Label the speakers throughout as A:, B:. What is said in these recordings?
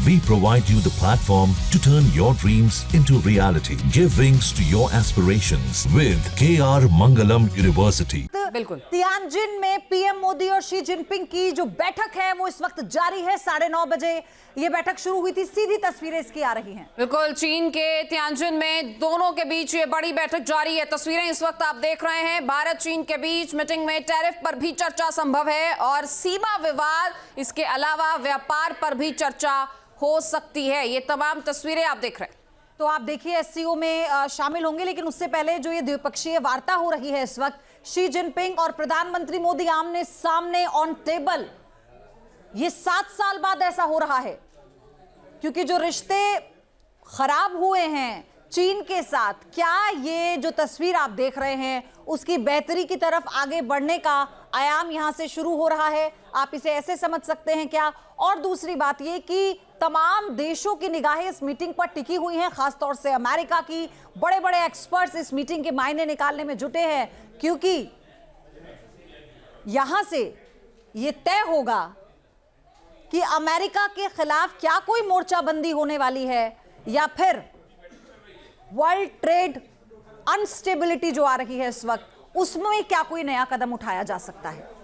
A: We provide you the platform to turn your dreams into reality. Give wings to your aspirations with KR Mangalam University.
B: बिल्कुल।
C: Tianjin में PM Modi और Xi Jinping की जो बैठक है वो इस वक्त जारी है। 9:30 बजे ये बैठक शुरू हुई थी। सीधी तस्वीरें इसकी आ रही हैं।
B: बिल्कुल, चीन के तियानजिन में दोनों के बीच ये बड़ी बैठक जारी है। तस्वीरें इस वक्त आप देख रहे हैं। भारत चीन के बीच मीटिंग में टैरिफ पर भी चर्चा संभव है और सीमा विवाद, इसके अलावा व्यापार पर भी चर्चा हो सकती है। ये तमाम तस्वीरें आप देख रहे हैं।
C: तो आप देखिए एससीओ में शामिल होंगे, लेकिन उससे पहले जो ये द्विपक्षीय वार्ता हो रही है इस वक्त, शी जिनपिंग और प्रधानमंत्री मोदी आमने सामने ऑन टेबल। ये 7 साल बाद ऐसा हो रहा है क्योंकि जो रिश्ते खराब हुए हैं चीन के साथ, क्या ये जो तस्वीर आप देख रहे हैं उसकी बेहतरी की तरफ आगे बढ़ने का आयाम यहां से शुरू हो रहा है? आप इसे ऐसे समझ सकते हैं क्या? और दूसरी बात ये कि तमाम देशों की निगाहें इस मीटिंग पर टिकी हुई हैं, खासतौर से अमेरिका की। बड़े बड़े एक्सपर्ट्स इस मीटिंग के मायने निकालने में जुटे हैं क्योंकि यहां से ये तय होगा कि अमेरिका के खिलाफ क्या कोई मोर्चाबंदी होने वाली है या फिर वर्ल्ड ट्रेड अनस्टेबिलिटी जो आ रही है इस वक्त, उसमें क्या कोई नया कदम उठाया जा सकता है।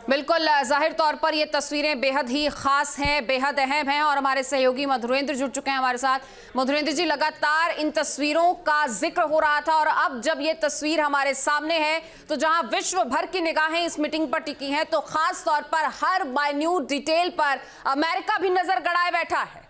B: बिल्कुल, जाहिर तौर पर ये तस्वीरें बेहद ही खास हैं, बेहद अहम हैं और हमारे सहयोगी मधुरेंद्र जुड़ चुके हैं हमारे साथ। मधुरेंद्र जी, लगातार इन तस्वीरों का जिक्र हो रहा था और अब जब ये तस्वीर हमारे सामने है तो जहां विश्व भर की निगाहें इस मीटिंग पर टिकी हैं, तो खास तौर पर हर माइन्यूट डिटेल पर अमेरिका भी नजर गड़ाए बैठा है।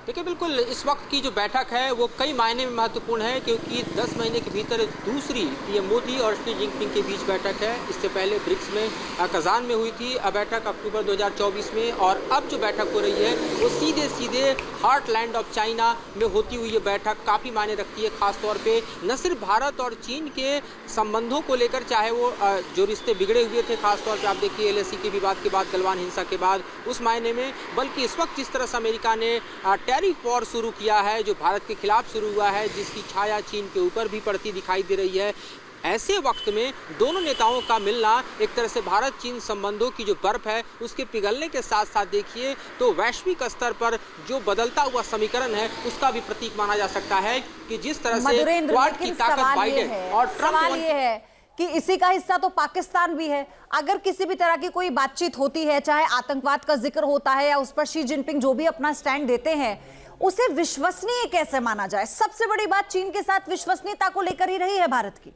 D: देखिए, बिल्कुल इस वक्त की जो बैठक है वो कई मायने में महत्वपूर्ण है क्योंकि 10 महीने के भीतर दूसरी पीएम मोदी और शी जिनपिंग के बीच बैठक है। इससे पहले ब्रिक्स में कजान में हुई थी बैठक अक्टूबर 2024 में, और अब जो बैठक हो रही है वो सीधे सीधे हार्टलैंड ऑफ चाइना में होती हुई ये बैठक काफ़ी मायने रखती है। खासतौर पर न सिर्फ भारत और चीन के संबंधों को लेकर, चाहे वो जो रिश्ते बिगड़े हुए थे, खासतौर पर आप देखिए LAC के विवाद के बाद, गलवान हिंसा के बाद, उस मायने में, बल्कि इस वक्त जिस तरह से अमेरिका ने टैरिफ वॉर शुरू किया है जो भारत के खिलाफ शुरू हुआ है, जिसकी छाया चीन के ऊपर भी पड़ती दिखाई दे रही है, ऐसे वक्त में दोनों नेताओं का मिलना एक तरह से भारत चीन संबंधों की जो बर्फ है उसके पिघलने के साथ साथ देखिए तो वैश्विक स्तर पर जो बदलता हुआ समीकरण है उसका भी प्रतीक माना जा सकता है कि जिस तरह से क्वाड की ताकत बाइडेन और ट्रंप
C: है कि इसी का हिस्सा तो पाकिस्तान भी है। अगर किसी भी तरह की कोई बातचीत होती है, चाहे आतंकवाद का जिक्र होता है या उस पर शी जिनपिंग जो भी अपना स्टैंड देते हैं, उसे विश्वसनीय कैसे माना जाए? सबसे बड़ी बात चीन के साथ विश्वसनीयता को लेकर ही रही है भारत की।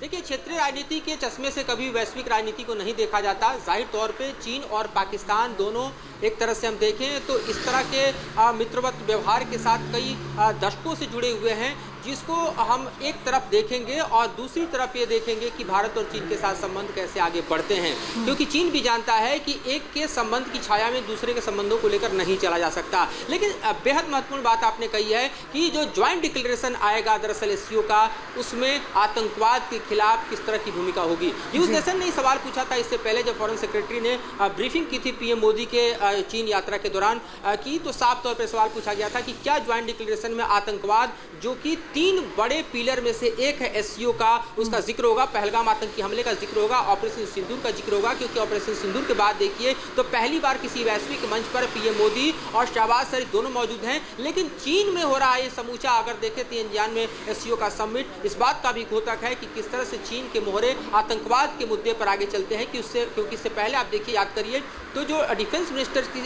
D: देखिए, क्षेत्रीय राजनीति के चश्मे से कभी वैश्विक राजनीति को नहीं देखा जाता। जाहिर तौर पे चीन और पाकिस्तान दोनों एक तरह से हम देखें तो इस तरह के मित्रवत व्यवहार के साथ कई दशकों से जुड़े हुए हैं, जिसको हम एक तरफ देखेंगे और दूसरी तरफ ये देखेंगे कि भारत और चीन के साथ संबंध कैसे आगे बढ़ते हैं, क्योंकि चीन भी जानता है कि एक के संबंध की छाया में दूसरे के संबंधों को लेकर नहीं चला जा सकता। लेकिन बेहद महत्वपूर्ण बात आपने कही है कि जो ज्वाइंट डिक्लेरेशन आएगा दरअसल SCO का, उसमें आतंकवाद के खिलाफ किस तरह की भूमिका होगी। यूएस नेशन ने सवाल पूछा था इससे पहले जब फॉरेन सेक्रेटरी ने ब्रीफिंग की थी पीएम मोदी के चीन यात्रा के दौरान की, तो साफ तौर पर सवाल पूछा गया था कि क्या ज्वाइंट डिक्लेरेशन में आतंकवाद, जो कि 3 बड़े पिलर में से एक है SCO का, उसका जिक्र होगा, पहलगाम आतंकी हमले का जिक्र होगा, ऑपरेशन सिंदूर का जिक्र होगा, क्योंकि ऑपरेशन सिंदूर के बाद देखिए तो पहली बार किसी वैश्विक मंच पर पीएम मोदी और शहबाज शरीफ दोनों मौजूद हैं। लेकिन चीन में हो रहा है ये समूचा, अगर देखें तियानजिन में SCO का समिट, इस बात का भी घोतक है कि किस तरह से चीन के मोहरे आतंकवाद के मुद्दे पर आगे चलते हैं, क्योंकि इससे पहले आप देखिए, याद करिए तो जो डिफेंस मिनिस्टर की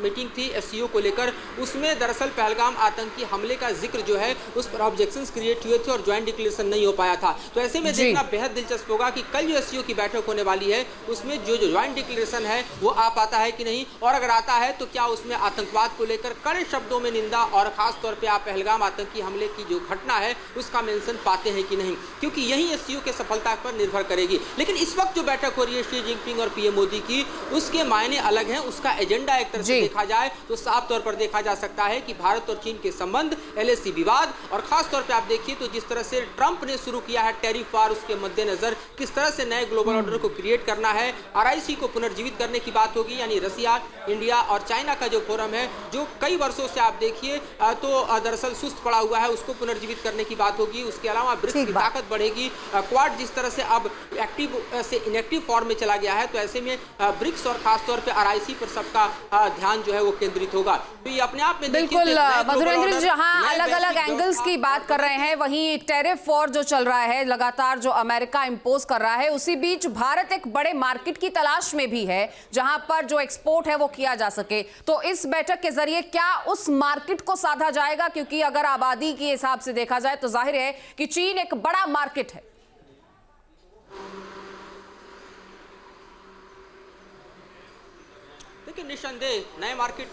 D: मीटिंग थी SCO को लेकर, उसमें दरअसल पहलगाम आतंकी हमले का जिक्र जो है उस पर ऑब्जेक्शंस क्रिएट हुए थे और ज्वाइंट डिक्लेरेशन नहीं हो पाया था। तो ऐसे में देखना बेहद दिलचस्प होगा कि कल जो SCO की बैठक होने वाली है उसमें जो ज्वाइंट डिक्लेरेशन है वो आ पाता है कि नहीं, और अगर आता है तो क्या उसमें आतंकवाद को लेकर कड़े शब्दों में निंदा और खास तौर पर आप पहलगाम आतंकी हमले की जो घटना है उसका मेंशन पाते हैं कि नहीं, क्योंकि यही SCO के सफलता पर निर्भर करेगी। लेकिन इस वक्त जो बैठक हो रही है शी जिनपिंग और पीएम मोदी की, उसके मायने अलग हैं, उसका एजेंडा एक तरह से देखा जाए तो साफ तौर पर देखा जा सकता है कि भारत और चीन के संबंध, LAC विवाद और खास तौर पे आप देखिए तो जिस तरह से ट्रंप ने शुरू किया है टैरिफ वार, उसके मद्देनजर किस तरह से नए ग्लोबल ऑर्डर को क्रिएट करना है, आरआईसी को पुनर्जीवित करने की बात होगी, यानी रसिया, इंडिया और चाइना का जो फोरम है जो कई वर्षों से आप देखिए तो दरअसल सुस्त पड़ा हुआ है, उसको पुनर्जीवित करने की बात होगी। उसके अलावा ब्रिक्स की ताकत बढ़ेगी। क्वाड जिस तरह से अब एक्टिव से इनएक्टिव फॉर्म में चला गया है, तो ऐसे में ब्रिक्स और खासतौर पे आरआईसी पर सबका ध्यान जो है वो केंद्रित होगा। तो ये अपने आप में
B: बिल्कुल मधुरेंद्र, जहां अलग अलग एंगल्स की बात कर रहे हैं, वहीं टैरिफ वॉर जो चल रहा है लगातार, जो अमेरिका इंपोज कर रहा है, उसी बीच भारत एक बड़े मार्केट की तलाश में भी है जहां पर जो एक्सपोर्ट है वो किया जा सके। तो इस बैठक के जरिए क्या उस मार्केट को साधा जाएगा? क्योंकि अगर आबादी के हिसाब से देखा जाए तो जाहिर है कि चीन एक बड़ा मार्केट है।
D: देखिए, निस्संदेह नए मार्केट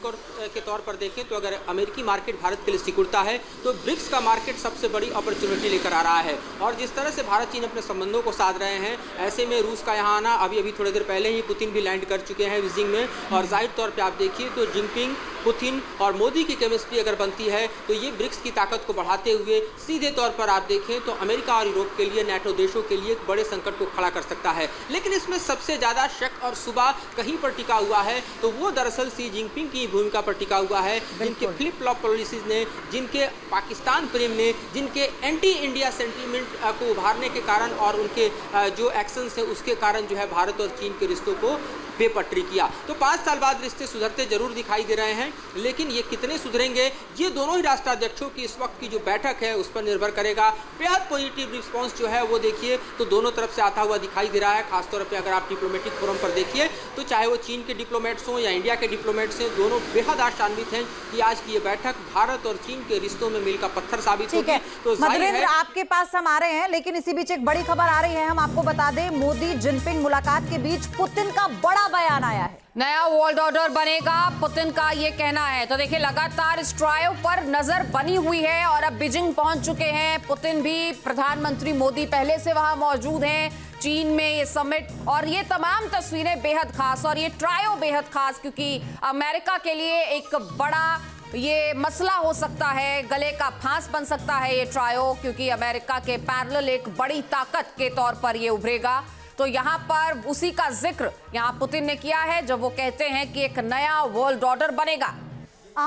D: के तौर पर देखें तो अगर अमेरिकी मार्केट भारत के लिए सिकुड़ता है तो ब्रिक्स का मार्केट सबसे बड़ी अपॉर्चुनिटी लेकर आ रहा है। और जिस तरह से भारत चीन अपने संबंधों को साध रहे हैं, ऐसे में रूस का यहाँ आना, अभी थोड़ी देर पहले ही पुतिन भी लैंड कर चुके हैं बीजिंग में, और जाहिर तौर पर आप देखिए तो जिनपिंग, पुतिन और मोदी की केमिस्ट्री अगर बनती है तो ये ब्रिक्स की ताकत को बढ़ाते हुए सीधे तौर पर आप देखें तो अमेरिका और यूरोप के लिए, नाटो देशों के लिए एक बड़े संकट को खड़ा कर सकता है। लेकिन इसमें सबसे ज्यादा शक और शुबा कहीं पर टिका हुआ है तो वो दरअसल सी जिनपिंग की भूमिका पर टिका हुआ है, जिनके फ्लिप फ्लॉप पॉलिसीज ने, जिनके पाकिस्तान प्रेम ने, जिनके एंटी इंडिया सेंटीमेंट को उभारने के कारण और उनके जो एक्शंस है उसके कारण जो है भारत और चीन के रिश्तों को बेपटरी किया। तो 5 साल बाद रिश्ते सुधरते जरूर दिखाई दे रहे हैं, लेकिन ये कितने सुधरेंगे ये दोनों ही राष्ट्राध्यक्षों की इस वक्त की जो बैठक है उस पर निर्भर करेगा। बेहद पॉजिटिव रिस्पांस जो है वो देखिए तो दोनों तरफ से आता हुआ दिखाई दे रहा है। खासतौर पे अगर आप डिप्लोमेटिक फोरम पर देखिए तो चाहे वो चीन के डिप्लोमेट्स हों या इंडिया के डिप्लोमेट्स हैं, दोनों बेहद आशान्वित हैं कि आज की ये बैठक भारत और चीन के रिश्तों में मील का पत्थर साबित होगी। तो
C: मधुरेंद्र, आपके पास हम आ रहे हैं, लेकिन इसी बीच एक बड़ी खबर आ रही है। हम आपको बता दें, मोदी जिनपिंग मुलाकात के बीच पुतिन का बड़ा बयान आया है।
B: नया वर्ल्ड ऑर्डर बनेगा, पुतिन का ये कहना है। तो देखिए, लगातार इस ट्रायो पर नजर बनी हुई है और अब बीजिंग पहुंच चुके हैं पुतिन भी। प्रधानमंत्री मोदी पहले से वहां मौजूद हैं। चीन में ये समिट और ये तमाम तस्वीरें बेहद खास, और ये ट्रायो बेहद खास क्योंकि अमेरिका के लिए एक बड़ा ये मसला हो सकता है, गले का फांस बन सकता है ये ट्रायो, क्योंकि अमेरिका के पैरेलल एक बड़ी ताकत के तौर पर ये उभरेगा। तो यहाँ पर उसी का जिक्र यहाँ पुतिन ने किया है जब वो कहते हैं कि एक नया वर्ल्ड ऑर्डर बनेगा।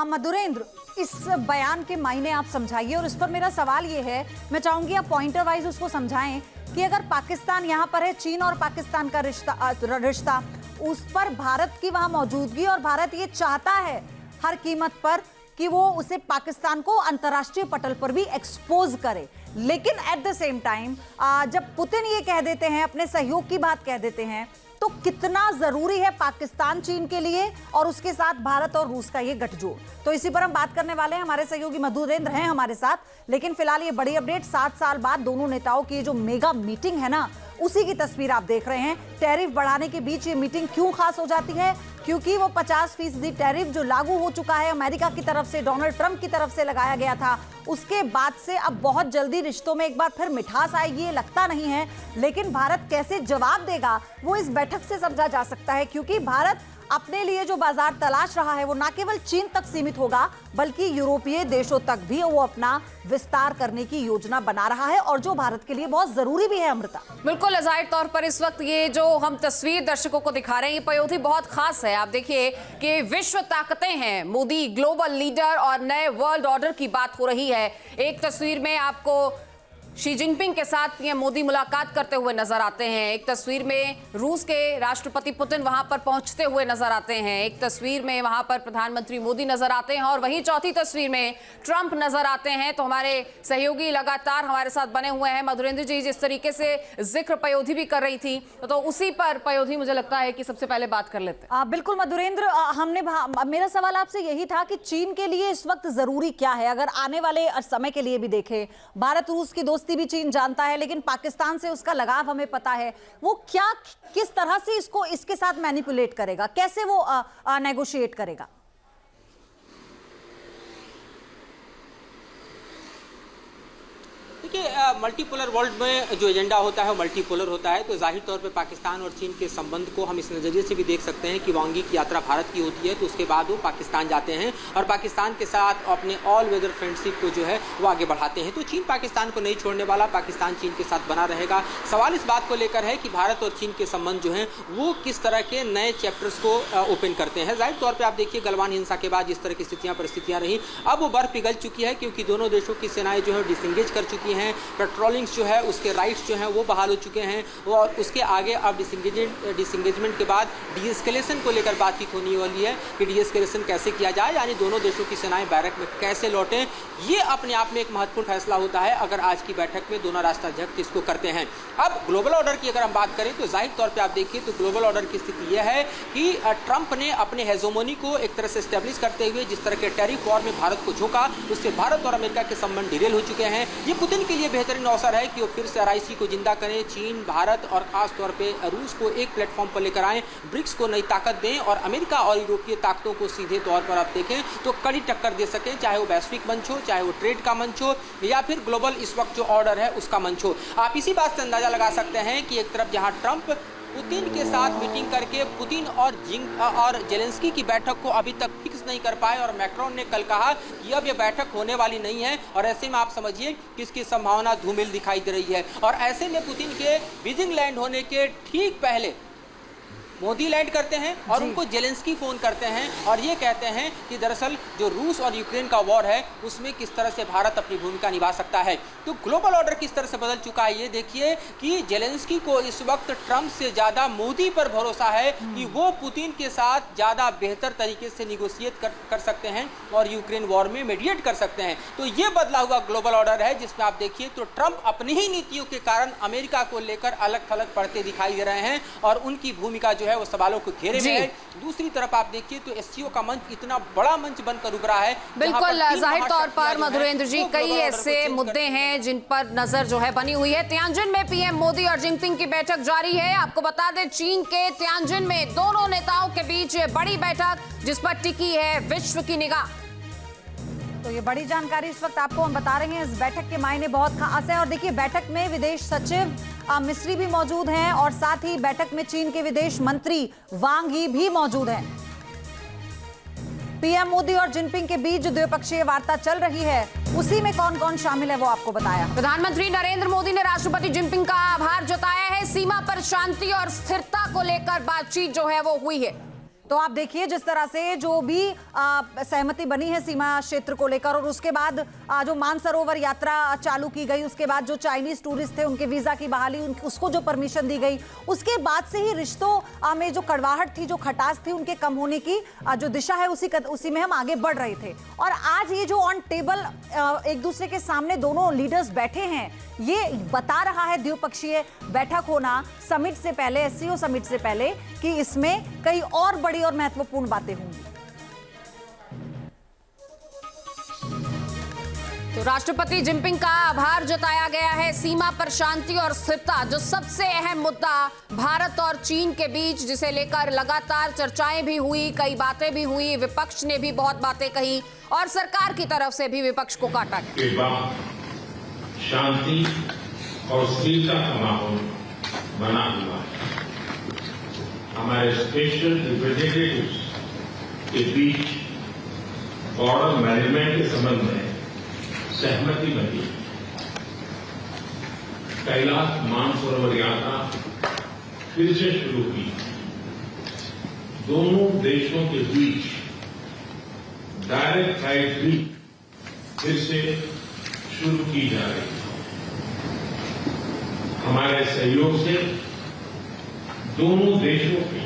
C: मधुरेंद्र, इस बयान के मायने आप समझाइए, और इस पर मेरा सवाल ये है, मैं चाहूंगी आप पॉइंटर वाइज उसको समझाएं कि अगर पाकिस्तान यहाँ पर है, चीन और पाकिस्तान का रिश्ता उस पर भारत की वहां मौजूदगी, और भारत ये चाहता है हर कीमत पर कि वो उसे पाकिस्तान को अंतर्राष्ट्रीय पटल पर भी एक्सपोज करे। लेकिन एट द सेम टाइम जब पुतिन ये कह देते हैं, अपने सहयोग की बात कह देते हैं, तो कितना जरूरी है पाकिस्तान चीन के लिए और उसके साथ भारत और रूस का ये गठजोड़। तो इसी पर हम बात करने वाले हैं। हमारे सहयोगी मधुरेंद्र हैं हमारे साथ, लेकिन फिलहाल ये बड़ी अपडेट, 7 साल बाद दोनों नेताओं की जो मेगा मीटिंग है ना, उसी की तस्वीर आप देख रहे हैं। टैरिफ बढ़ाने के बीच ये मीटिंग क्यों खास हो जाती है? क्योंकि वो 50% टैरिफ जो लागू हो चुका है अमेरिका की तरफ से, डोनाल्ड ट्रंप की तरफ से लगाया गया था, उसके बाद से अब बहुत जल्दी रिश्तों में एक बार फिर मिठास आएगी, ये लगता नहीं है। लेकिन भारत कैसे जवाब देगा वो इस बैठक से समझा जा सकता है, क्योंकि भारत अपने लिए जो बाजार तलाश रहा है वो ना केवल चीन तक सीमित होगा, बल्कि यूरोपीय देशों तक भी वो अपना विस्तार करने की योजना बना रहा है, और जो भारत के लिए बहुत जरूरी भी है। अमृता,
B: बिल्कुल, जाहिर तौर पर इस वक्त ये जो हम तस्वीर दर्शकों को दिखा रहे हैं, ये पयोधी बहुत खास है। आप देखिए कि विश्व ताकतें हैं, मोदी ग्लोबल लीडर और नए वर्ल्ड ऑर्डर की बात हो रही है। एक तस्वीर में आपको शी जिनपिंग के साथ ये मोदी मुलाकात करते हुए नजर आते हैं, एक तस्वीर में रूस के राष्ट्रपति पुतिन वहां पर पहुंचते हुए नजर आते हैं, एक तस्वीर में वहां पर प्रधानमंत्री मोदी नजर आते हैं, और वहीं चौथी तस्वीर में ट्रंप नजर आते हैं। तो हमारे सहयोगी लगातार हमारे साथ बने हुए हैं। मधुरेंद्र जी, जिस तरीके से जिक्र पयोधी भी कर रही थी, तो उसी पर पयोधी मुझे लगता है कि सबसे पहले बात कर लेते हैं।
C: बिल्कुल मधुरेंद्र, मेरा सवाल आपसे यही था कि चीन के लिए इस वक्त जरूरी क्या है? अगर आने वाले समय के लिए भी देखें, भारत रूस की दोस्ती भी चीन जानता है, लेकिन पाकिस्तान से उसका लगाव हमें पता है। वो क्या, किस तरह से इसको इसके साथ मैनिपुलेट करेगा, कैसे वो नेगोशिएट करेगा?
D: देखिए, मल्टीपोलर वर्ल्ड में जो एजेंडा होता है वो मल्टीपोलर होता है, तो जाहिर तौर पे पाकिस्तान और चीन के संबंध को हम इस नज़रिए से भी देख सकते हैं कि वांग यी की यात्रा भारत की होती है तो उसके बाद वो पाकिस्तान जाते हैं और पाकिस्तान के साथ अपने ऑल वेदर फ्रेंडशिप को जो है वो आगे बढ़ाते हैं। तो चीन पाकिस्तान को नहीं छोड़ने वाला, पाकिस्तान चीन के साथ बना रहेगा। सवाल इस बात को लेकर है कि भारत और चीन के संबंध जो हैं वो किस तरह के नए चैप्टर्स को ओपन करते हैं। जाहिर तौर पर आप देखिए, गलवान हिंसा के बाद जिस तरह की परिस्थितियाँ रही, अब वो बर्फ पिघल चुकी है क्योंकि दोनों देशों की सेनाएं जो है डिसंगेज कर चुकी हैं। पेट्रोलिंग्स जो है उसके राइट्स जो हैं वो बहाल हो चुके हैं और उसके आगे अब डिसंगेजमेंट के बाद डीएस्केलेशन को लेकर बातचीत होने वाली है कि डीएस्केलेशन कैसे किया जाए, यानी दोनों देशों की सेनाएं बैरक में कैसे लौटें। ये अपने आप में एक महत्वपूर्ण फैसला होता है अगर आज की बैठक में दोनों राष्ट्राध्यक्ष इसको करते हैं। अब ग्लोबल ऑर्डर की अगर हम बात करें तो जाहिर तौर पर आप देखिए तो ग्लोबल ऑर्डर की स्थिति यह है कि ट्रंप ने अपने हेजोमोनी को एक तरह से एस्टेब्लिश करते हुए जिस तरह के टैरिफ वॉर में भारत को झोंका, उससे भारत और अमेरिका के संबंध डिरेल हो चुके हैं। ये पुतिन के लिए बेहतरीन अवसर है कि वो फिर से RIC को जिंदा करें, चीन, भारत और खास तौर पे रूस को एक प्लेटफॉर्म पर लेकर आएं, ब्रिक्स को नई ताकत दें और अमेरिका और यूरोपीय ताकतों को सीधे तौर पर आप देखें तो कड़ी टक्कर दे सकें, चाहे वो वैश्विक मंच हो, चाहे वो ट्रेड का मंच हो या फिर ग्लोबल इस वक्त जो ऑर्डर है उसका मंच हो। आप इसी बात से अंदाजा लगा सकते हैं कि एक तरफ जहां ट्रंप पुतिन के साथ मीटिंग करके पुतिन और जेलेंस्की की बैठक को अभी तक फिक्स नहीं कर पाए और मैक्रोन ने कल कहा कि अब यह बैठक होने वाली नहीं है और ऐसे में आप समझिए कि इसकी संभावना धूमिल दिखाई दे रही है। और ऐसे में पुतिन के बीजिंग लैंड होने के ठीक पहले मोदी लैंड करते हैं और उनको जेलेंस्की फोन करते हैं और ये कहते हैं कि दरअसल जो रूस और यूक्रेन का वॉर है उसमें किस तरह से भारत अपनी भूमिका निभा सकता है। तो ग्लोबल ऑर्डर किस तरह से बदल चुका है ये देखिए कि जेलेंस्की को इस वक्त ट्रंप से ज़्यादा मोदी पर भरोसा है कि वो पुतिन के साथ ज़्यादा बेहतर तरीके से निगोशिएट कर सकते हैं और यूक्रेन वॉर में मीडिएट कर सकते हैं। तो ये बदला हुआ ग्लोबल ऑर्डर है जिसमें आप देखिए तो ट्रंप अपनी ही नीतियों के कारण अमेरिका को लेकर अलग थलग पड़ते दिखाई दे रहे हैं और उनकी भूमिका जो है वो सवालों को घेरे में है। दूसरी तरफ आप देखिए तो SCO का मंच इतना बड़ा मंच बनकर उभरा है।
B: बिल्कुल, जाहिर तौर पर मधुरेंद्र जी कई ऐसे मुद्दे हैं जिन पर नजर जो है बनी हुई है। तियानजिन में PM मोदी और जिनपिंग की बैठक जारी है। आपको बता दें चीन के तियानजिन में दोनों नेताओं के बीच बड़ी बैठक जिस पर टिकी है विश्व की निगाह।
C: तो ये बड़ी जानकारी इस वक्त आपको हम बता रहे हैं। इस बैठक के मायने बहुत खास है और देखिए बैठक में विदेश सचिव मिस्री भी मौजूद हैं और साथ ही बैठक में चीन के विदेश मंत्री वांग यी भी मौजूद हैं। PM मोदी और जिनपिंग के बीच जो द्विपक्षीय वार्ता चल रही है उसी में कौन कौन शामिल है वो आपको बताया।
B: प्रधानमंत्री नरेंद्र मोदी ने राष्ट्रपति जिनपिंग का आभार जताया है। सीमा पर शांति और स्थिरता को लेकर बातचीत जो है वो हुई है।
C: तो आप देखिए जिस तरह से जो भी सहमति बनी है सीमा क्षेत्र को लेकर और उसके बाद जो मानसरोवर यात्रा चालू की गई, उसके बाद जो चाइनीज टूरिस्ट थे उनके वीजा की बहाली उसको जो परमिशन दी गई, उसके बाद से ही रिश्तों में जो कड़वाहट थी, जो खटास थी, उनके कम होने की जो दिशा है उसी में हम आगे बढ़ रहे थे। और आज ये जो ऑन टेबल एक दूसरे के सामने दोनों लीडर्स बैठे हैं ये बता रहा है द्विपक्षीय बैठक होना समिट से पहले, SCO समिट से पहले, कि इसमें कई और बड़ी और महत्वपूर्ण बातें होंगी।
B: तो राष्ट्रपति जिनपिंग का आभार जताया गया है। सीमा पर शांति और स्थिरता जो सबसे अहम मुद्दा भारत और चीन के बीच, जिसे लेकर लगातार चर्चाएं भी हुई, कई बातें भी हुई, विपक्ष ने भी बहुत बातें कही और सरकार की तरफ से भी विपक्ष को काटा गया।
E: शांति और स्थिरता का माहौल बना हुआ है। हमारे स्पेशल रिप्रेजेंटेटिव्स के बीच बॉर्डर मैनेजमेंट के संबंध में सहमति बनी। कैलाश मानसरोवर यात्रा फिर से शुरू की। दोनों देशों के बीच डायरेक्ट फ्लाइट भी फिर से शुरू की जा रही है। हमारे सहयोग से दोनों देशों के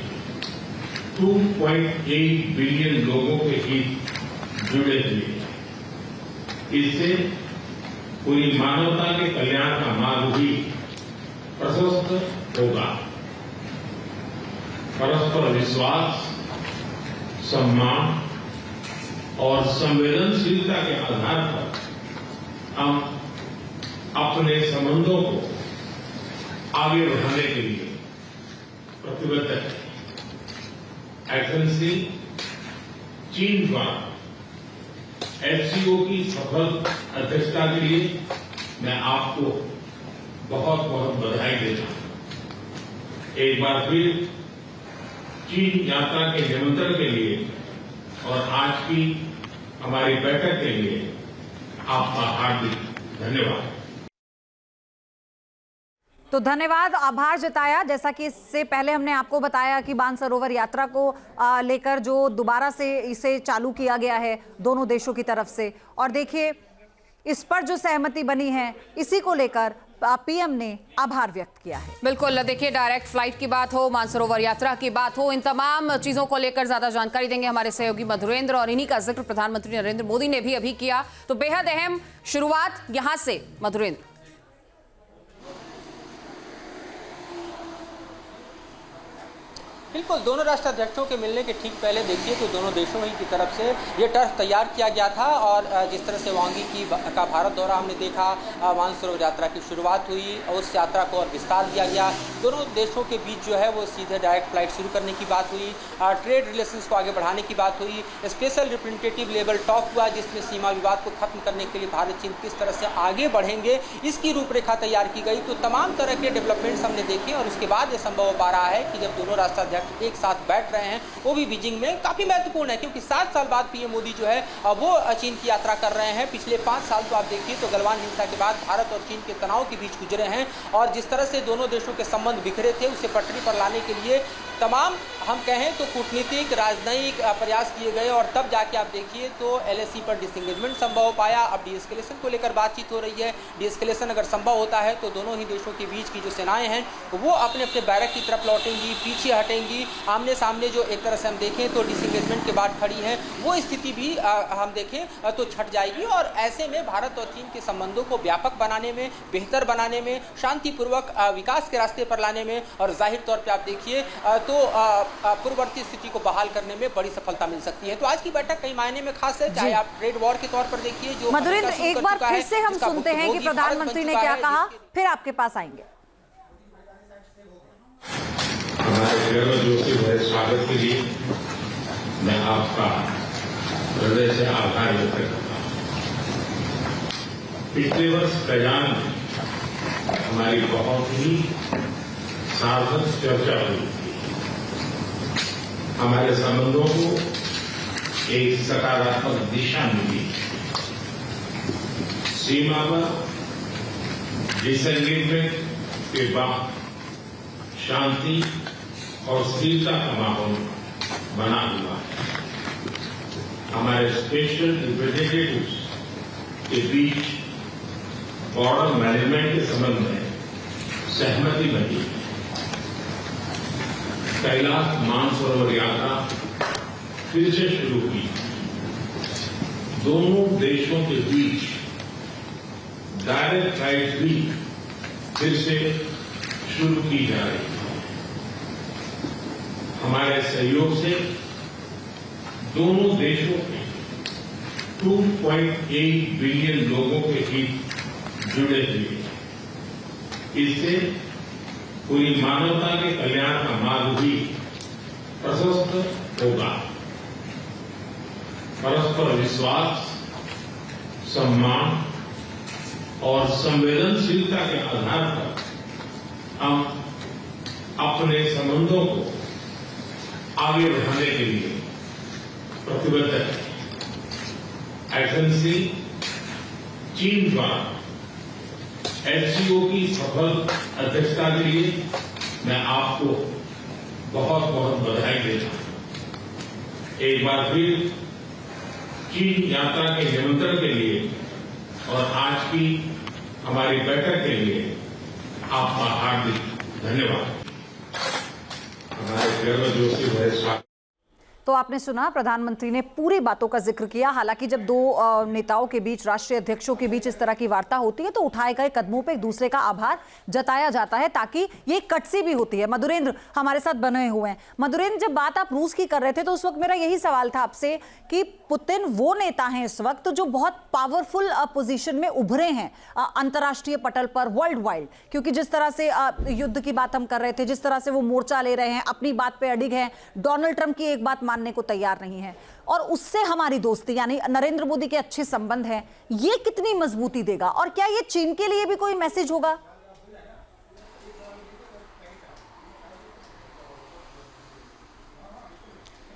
E: 2.8 बिलियन लोगों के हित जुड़े हुए हैं। इससे पूरी मानवता के कल्याण का मार्ग भी प्रशस्त होगा। परस्पर विश्वास, सम्मान और संवेदनशीलता के आधार पर हम अपने संबंधों को आगे बढ़ाने के लिए प्रतिबद्ध है। एक्सेलेंसी, चीन द्वारा SCO की सफल अध्यक्षता के लिए मैं आपको बहुत बहुत बधाई देता हूं। एक बार फिर चीन यात्रा के निमंत्रण के लिए और आज की हमारी बैठक के लिए आपका हार्दिक धन्यवाद।
C: तो धन्यवाद, आभार जताया। जैसा कि इससे पहले हमने आपको बताया कि मानसरोवर यात्रा को लेकर जो दोबारा से इसे चालू किया गया है दोनों देशों की तरफ से, और देखिए इस पर जो सहमति बनी है इसी को लेकर पीएम ने आभार व्यक्त किया है।
B: बिल्कुल, देखिए डायरेक्ट फ्लाइट की बात हो, मानसरोवर यात्रा की बात हो, इन तमाम चीजों को लेकर ज्यादा जानकारी देंगे हमारे सहयोगी मधुरेंद्र, और इन्हीं का जिक्र प्रधानमंत्री नरेंद्र मोदी ने भी अभी किया। तो बेहद अहम शुरुआत यहां से, मधुरेंद्र।
D: बिल्कुल, दोनों राष्ट्राध्यक्षों के मिलने के ठीक पहले देखिए तो दोनों देशों ही की तरफ से ये टर्फ तैयार किया गया था, और जिस तरह से वांगी का भारत दौरा हमने देखा, मानसरोवर यात्रा की शुरुआत हुई और उस यात्रा को और विस्तार दिया गया। दोनों देशों के बीच जो है वो सीधे डायरेक्ट फ्लाइट शुरू करने की बात हुई, ट्रेड रिलेशंस को आगे बढ़ाने की बात हुई, स्पेशल रिप्रेजेंटेटिव लेवल टॉक हुआ जिसमें सीमा विवाद को खत्म करने के लिए भारत चीन किस तरह से आगे बढ़ेंगे इसकी रूपरेखा तैयार की गई। तो तमाम तरह के डेवलपमेंट्स हमने देखे, और उसके बाद ये संभव हो पा रहा है कि जब दोनों राष्ट्राध्यक्ष एक साथ बैठ रहे हैं, वो भी बीजिंग में, काफी महत्वपूर्ण है क्योंकि 7 साल बाद पीएम मोदी जो है वो चीन की यात्रा कर रहे हैं। पिछले 5 साल तो आप देखिए तो गलवान हिंसा के बाद भारत और चीन के तनाव के बीच गुजरे हैं, और जिस तरह से दोनों देशों के संबंध बिखरे थे उसे पटरी पर लाने के लिए तमाम हम कहें तो कूटनीतिक राजनयिक प्रयास किए गए, और तब जाके आप देखिए तो LAC पर डिसएंगेजमेंट संभव हो पाया। अब डीएस्केलेशन को लेकर बातचीत हो रही है। डीएस्केलेशन अगर संभव होता है तो दोनों ही देशों के बीच की जो सेनाएं हैं वो अपने अपने बैरक की तरफ लौटेंगी, पीछे हटेंगी, आमने सामने जो एक तरह से हम देखें तो डिसएंगेजमेंट के बाद खड़ी है वो स्थिति भी हम देखें तो छट जाएगी। और ऐसे में भारत और चीन के संबंधों को व्यापक बनाने में, बेहतर बनाने में, शांतिपूर्वक विकास के रास्ते पर लाने में, और जाहिर तौर पर आप देखिए तो पूर्ववर्ती स्थिति को बहाल करने में बड़ी सफलता मिल सकती है। तो आज की बैठक कई मायने में खास है, चाहे आप ट्रेड वॉर के तौर पर देखिए जो
C: मधुरेंद्र, एक बार फिर से हम सुनते हैं कि प्रधानमंत्री ने क्या कहा, फिर आपके पास आएंगे।
E: हमारे गर्मजोशी भरे स्वागत के लिए मैं आपका हृदय से आभार व्यक्त करता हूं। पिछले वर्ष कल्याण में हमारी बहुत ही सार्थक चर्चा हुई, हमारे संबंधों को एक सकारात्मक दिशा मिली, सीमा पर डिसएंगेजमेंट के बाद शांति और स्थिरता का माहौल बना हुआ है। हमारे स्पेशल रिप्रेजेंटेटिव्स के बीच बॉर्डर मैनेजमेंट के संबंध में सहमति बनी। कैलाश मानसरोवर यात्रा फिर से शुरू हुई। दोनों देशों के बीच डायरेक्ट फ्लाइट भी फिर से शुरू की जा रही है। हमारे सहयोग से दोनों देशों के 2.8 बिलियन लोगों के हित जुड़े हुए हैं। इससे पूरी मानवता के कल्याण का मार्ग भी प्रशस्त होगा। परस्पर विश्वास, सम्मान और संवेदनशीलता के आधार पर हम अपने संबंधों को आगे बढ़ाने के लिए प्रतिबद्ध है। एजेंसी चीन द्वारा SCO की सफल अध्यक्षता के लिए मैं आपको बहुत बहुत बधाई देता हूं। एक बार फिर चीन यात्रा के निमंत्रण के लिए और आज की हमारी बैठक के लिए आपका हार्दिक धन्यवाद। हमारे गर्मजोशी भरे स्वागत।
C: तो आपने सुना, प्रधानमंत्री ने पूरी बातों का जिक्र किया। हालांकि जब दो नेताओं के बीच, राष्ट्रीय अध्यक्षों के बीच इस तरह की वार्ता होती है तो उठाए गए कदमों पे एक दूसरे का आभार जताया जाता है, ताकि ये कटसी भी होती है। मधुरेंद्र हमारे साथ बने हुए हैं। मधुरेंद्र, जब बात आप रूस की कर रहे थे तो उस वक्त मेरा यही सवाल था आपसे कि पुतिन वो नेता हैं इस वक्त जो बहुत पावरफुल पोजीशन में उभरे हैं अंतर्राष्ट्रीय पटल पर, वर्ल्ड वाइड, क्योंकि जिस तरह से युद्ध की बात हम कर रहे थे, जिस तरह से वो मोर्चा ले रहे हैं, अपनी बात पे अडिग हैं, डोनाल्ड ट्रंप की एक बात मानने को तैयार नहीं है, और उससे हमारी दोस्ती यानी नरेंद्र मोदी के अच्छे संबंध हैं, ये कितनी मजबूती देगा? और क्या ये चीन के लिए भी कोई मैसेज होगा?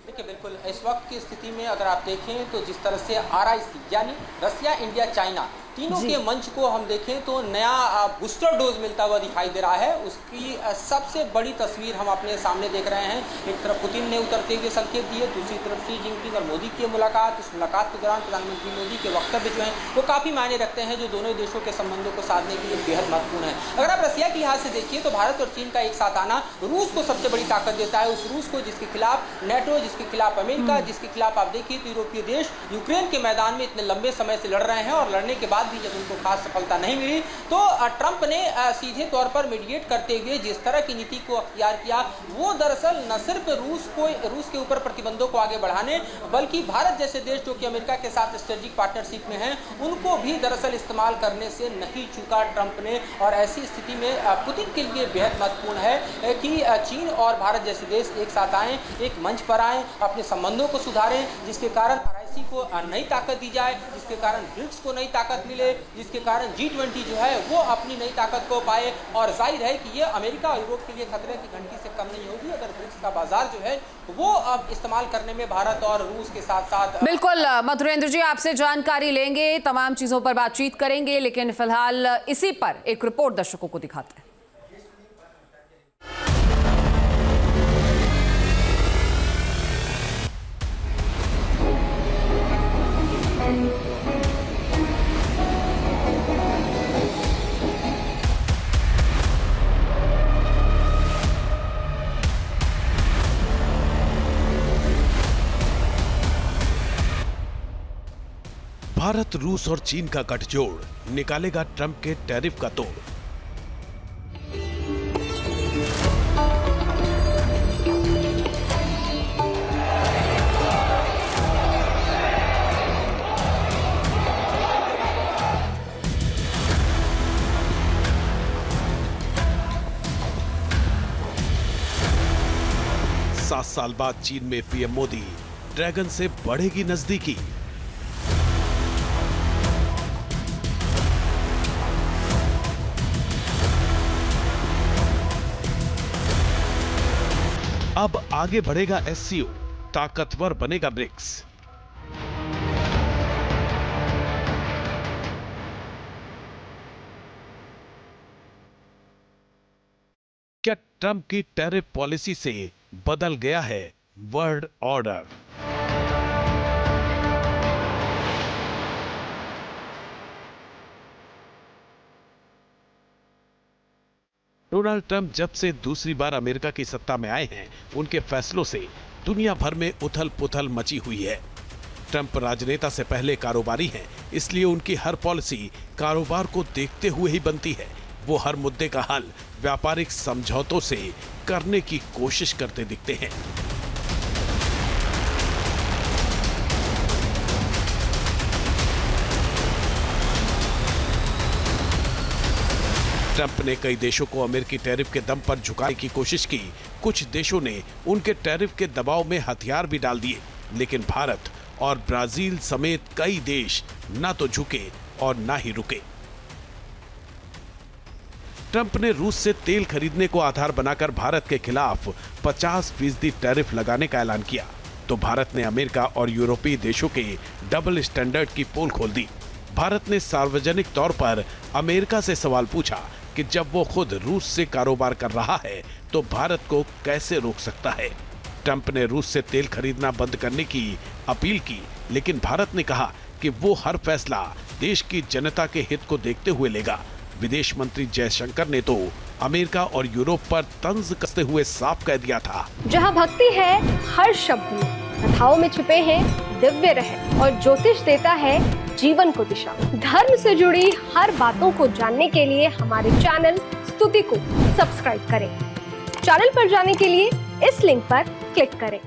D: देखिए, बिल्कुल इस वक्त की स्थिति में अगर आप देखें तो जिस तरह से RIC यानी रसिया, इंडिया, चाइना तीनों के मंच को हम देखें तो नया बूस्टर डोज मिलता हुआ दिखाई दे रहा है। उसकी सबसे बड़ी तस्वीर हम अपने सामने देख रहे हैं। एक तरफ पुतिन ने उतरते हुए संकेत दिए, दूसरी तरफ शी जिनपिंग और मोदी की मुलाकात। इस मुलाकात के दौरान प्रधानमंत्री मोदी के वक्तव्य जो हैं वो काफ़ी मायने रखते हैं, जो दोनों देशों के संबंधों को साधने के लिए बेहद महत्वपूर्ण है। अगर आप रसिया के लिहाज से देखिए तो भारत और चीन का एक साथ आना रूस को सबसे बड़ी ताकत देता है। उस रूस को जिसके खिलाफ नेटो, जिसके खिलाफ अमेरिका, जिसके खिलाफ आप देखिए तो यूरोपीय देश यूक्रेन के मैदान में इतने लंबे समय से लड़ रहे हैं, और लड़ने के बाद भी जब उनको खास सफलता नहीं मिली तो ट्रंप ने सीधे तौर पर मीडिएट करते हुए जिस तरह की नीति को अख्तियार किया, वो दरअसल न सिर्फ रूस के ऊपर प्रतिबंधों को आगे बढ़ाने, बल्कि भारत जैसे देश जो कि अमेरिका के साथ स्ट्रेटेजिक पार्टनरशिप में हैं, उनको भी दरअसल इस्तेमाल करने से नहीं चूका ट्रंप ने। और ऐसी स्थिति में पुतिन के लिए बेहद महत्वपूर्ण है कि चीन और भारत जैसे देश एक साथ आएं, एक मंच पर आएं, अपने संबंधों को सुधारें, जिसके कारण RIC को नई ताकत दी जाए, जिसके कारण ब्रिक्स को नई ताकत मिले, जिसके कारण G20 जो है वो अपनी नई ताकत को पाए। और जाहिर है कि ये अमेरिका और यूरोप के लिए खतरे की घंटी से कम नहीं होगी अगर ब्रिक्स का बाजार जो है वो अब इस्तेमाल करने में भारत और रूस के साथ साथ।
B: बिल्कुल मधुरेंद्र जी, आपसे जानकारी लेंगे, तमाम चीजों पर बातचीत करेंगे, लेकिन फिलहाल इसी पर एक रिपोर्ट दर्शकों को दिखाते हैं।
F: भारत, रूस और चीन का गठजोड़ निकालेगा ट्रंप के टैरिफ का तोड़। सात साल बाद चीन में पीएम मोदी, ड्रैगन से बढ़ेगी नजदीकी। अब आगे बढ़ेगा SCO, ताकतवर बनेगा ब्रिक्स। क्या ट्रंप की टैरिफ पॉलिसी से बदल गया है वर्ल्ड ऑर्डर? डोनाल्ड ट्रंप जब से दूसरी बार अमेरिका की सत्ता में आए हैं, उनके फैसलों से दुनिया भर में उथल पुथल मची हुई है। ट्रंप राजनेता से पहले कारोबारी हैं, इसलिए उनकी हर पॉलिसी कारोबार को देखते हुए ही बनती है। वो हर मुद्दे का हल व्यापारिक समझौतों से करने की कोशिश करते दिखते हैं। ट्रंप ने कई देशों को अमेरिकी टैरिफ के दम पर झुकाने की कोशिश की। कुछ देशों ने उनके टैरिफ के दबाव में हथियार भी डाल दिए, लेकिन भारत और ब्राजील समेत कई देश ना तो झुके और ना ही रुके। ट्रंप ने रूस से तेल खरीदने को आधार बनाकर भारत के खिलाफ 50% टैरिफ लगाने का ऐलान किया, तो भारत ने अमेरिका और यूरोपीय देशों के डबल स्टैंडर्ड की पोल खोल दी। भारत ने सार्वजनिक तौर पर अमेरिका से सवाल पूछा कि जब वो खुद रूस से कारोबार कर रहा है तो भारत को कैसे रोक सकता है। ट्रंप ने रूस से तेल खरीदना बंद करने की अपील की, लेकिन भारत ने कहा कि वो हर फैसला देश की जनता के हित को देखते हुए लेगा। विदेश मंत्री जयशंकर ने तो अमेरिका और यूरोप पर तंज कसते हुए साफ कह दिया था,
G: जहाँ भक्ति है हर शब्द में, कथाओं में छुपे हैं दिव्य रहस्य, और ज्योतिष देता है जीवन को दिशा। धर्म से जुड़ी हर बातों को जानने के लिए हमारे चैनल स्तुति को सब्सक्राइब करें। चैनल पर जाने के लिए इस लिंक पर क्लिक करें।